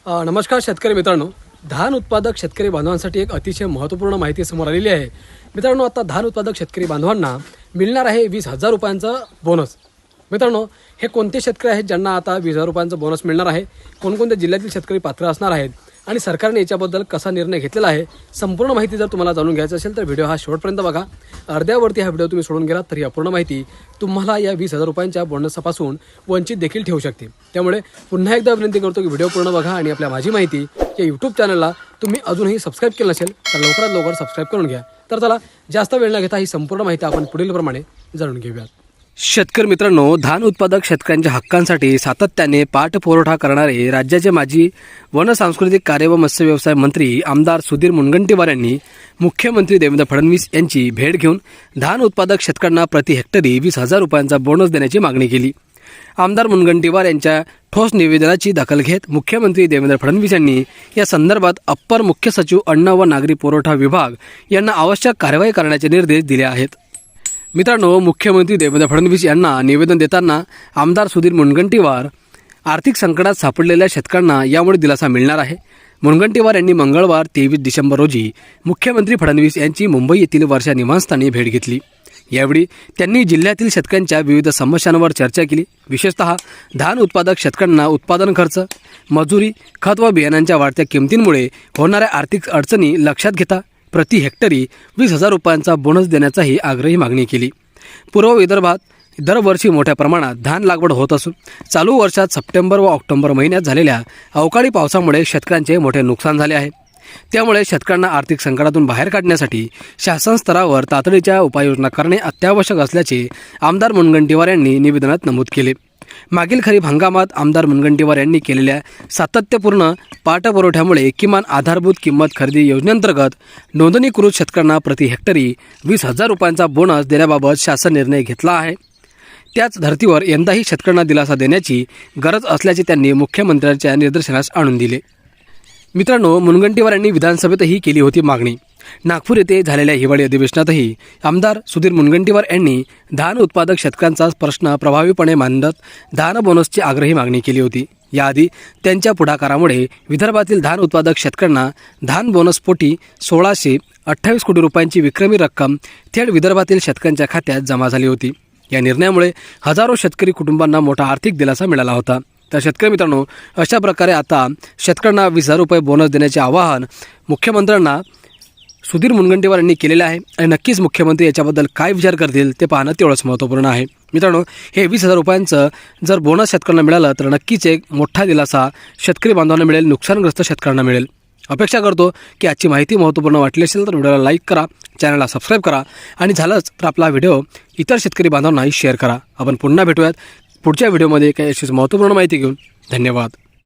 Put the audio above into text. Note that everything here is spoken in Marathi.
नमस्कार शेतकरी मित्रांनो, धान उत्पादक शेतकरी बांधवांसाठी एक अतिशय महत्त्वपूर्ण माहिती समोर आलेली आहे। मित्रांनो, आता धान उत्पादक शेतकरी बांधवांना मिळणार आहे 20,000 रुपयांचा बोनस। मित्रांनो, हे कोणते शेतकरी आहेत ज्यांना आता 20,000 रुपयांचा बोनस मिळणार आहे, कोणकोणत्या जिल्ह्यातील शेतकरी पात्र असणार आहेत आणि सरकारने याच्याबद्दल कसा निर्णय घेतलेला आहे, संपूर्ण माहिती जर तुम्हाला जाणून घ्यायची असेल तर व्हिडिओ हा शेवटपर्यंत बघा। अर्ध्यावरती हा व्हिडिओ तुम्ही सोडून गेलात तर ही अपूर्ण माहिती तुम्हाला या 20,000 रुपयांच्या बोनसपासून वंचित देखील ठेवू शकते। त्यामुळे पुन्हा एकदा विनंती करतो की व्हिडिओ पूर्ण बघा आणि आपल्या माझी माहिती या यूट्यूब चॅनलला तुम्ही अजूनही सबस्क्राईब केलं नसेल तर लवकरात लवकर सबस्क्राईब करून घ्या। तर चला जास्त वेळ न घेता ही संपूर्ण माहिती आपण पुढील प्रमाणे जाणून घेऊयात। शेतकरी मित्रांनो, धान उत्पादक शेतकऱ्यांच्या हक्कांसाठी सातत्याने पाठपुरावा करणारे राज्याचे माजी वन सांस्कृतिक कार्य व मत्स्य व्यवसाय मंत्री आमदार सुधीर मुनगंटीवार यांनी मुख्यमंत्री देवेंद्र फडणवीस यांची भेट घेऊन धान उत्पादक शेतकऱ्यांना प्रति हेक्टरी 20,000 रुपयांचा बोनस देण्याची मागणी केली। आमदार मुनगंटीवार यांच्या ठोस निवेदनाची दखल घेत मुख्यमंत्री देवेंद्र फडणवीस यांनी या संदर्भात अप्पर मुख्य सचिव अन्न व नागरी पुरवठा विभाग यांना आवश्यक कार्यवाही करण्याचे निर्देश दिले आहेत। मित्रांनो, मुख्यमंत्री देवेंद्र फडणवीस यांना निवेदन देताना आमदार सुधीर मुनगंटीवार आर्थिक संकटात सापडलेल्या शेतकऱ्यांना यामुळे दिलासा मिळणार आहे। मुनगंटीवार यांनी मंगळवार 23 डिसेंबर रोजी मुख्यमंत्री फडणवीस यांची मुंबई येथील वर्षा निवासस्थानी भेट घेतली। यावेळी त्यांनी जिल्ह्यातील शेतकऱ्यांच्या विविध समस्यांवर चर्चा केली। विशेषतः धान उत्पादक शेतकऱ्यांना उत्पादन खर्च, मजुरी, खत व बियाणांच्या वाढत्या किमतींमुळे होणाऱ्या आर्थिक अडचणी लक्षात घेता प्रति हेक्टरी 20,000 रुपयांचा बोनस देण्याचाही आग्रही मागणी केली। पूर्व विदर्भात दरवर्षी मोठ्या प्रमाणात धान लागवड होत असून चालू वर्षात सप्टेंबर व ऑक्टोबर महिन्यात झालेल्या अवकाळी पावसामुळे शेतकऱ्यांचे मोठे नुकसान झाले आहे। त्यामुळे शेतकऱ्यांना आर्थिक संकटातून बाहेर काढण्यासाठी शासन स्तरावर तातडीच्या उपाययोजना करणे अत्यावश्यक असल्याचे आमदार मुनगंटीवार यांनी निवेदनात नमूद केले। मागील खरीप हंगामात आमदार मुनगंटीवार यांनी केलेल्या सातत्यपूर्ण पाठपुराव्यामुळे किमान आधारभूत किंमत खरेदी योजनेअंतर्गत नोंदणीकृत शेतकऱ्यांना प्रति हेक्टरी 20,000 रुपयांचा बोनस देण्याबाबत शासन निर्णय घेतला आहे। त्याच धर्तीवर यंदाही शेतकऱ्यांना दिलासा देण्याची गरज असल्याचे त्यांनी मुख्यमंत्र्यांच्या निदर्शनास आणून दिले। मित्रांनो, मुनगंटीवार यांनी विधानसभेतही केली होती मागणी। नागपूर येथे झालेल्या हिवाळी अधिवेशनातही आमदार सुधीर मुनगंटीवार यांनी धान उत्पादक शेतकऱ्यांचा प्रश्न प्रभावीपणे मांडत धान बोनसची आग्रही मागणी केली होती। याआधी त्यांच्या पुढाकारामुळे विदर्भातील धान उत्पादक शेतकऱ्यांना धान बोनसपोटी 1,628 कोटी रुपयांची विक्रमी रक्कम थेट विदर्भातील शेतकऱ्यांच्या खात्यात जमा झाली होती। या निर्णयामुळे हजारो शेतकरी कुटुंबांना मोठा आर्थिक दिलासा मिळाला होता। तर शेतकरी मित्रांनो, अशा प्रकारे आता शेतकऱ्यांना 20,000 रुपये बोनस देण्याचे आवाहन मुख्यमंत्र्यांना सुधीर मुनगंटीवार यांनी केलेले आहे आणि नक्कीच मुख्यमंत्री याच्याबद्दल काय विचार करतील ते पाहणं तेवढंच महत्त्वपूर्ण आहे। मित्रांनो, हे 20,000 रुपयांचं जर बोनस शेतकऱ्यांना मिळालं तर नक्कीच एक मोठा दिलासा शेतकरी बांधवांना मिळेल, नुकसानग्रस्त शेतकऱ्यांना मिळेल। अपेक्षा करतो की आजची माहिती महत्त्वपूर्ण वाटली असेल तर व्हिडिओला लाईक करा, चॅनलला सबस्क्राईब करा आणि झालंच तर आपला व्हिडिओ इतर शेतकरी बांधवांनाही शेअर करा। आपण पुन्हा भेटूयात पुढच्या व्हिडिओमध्ये काही अशीच महत्त्वपूर्ण माहिती घेऊन। धन्यवाद।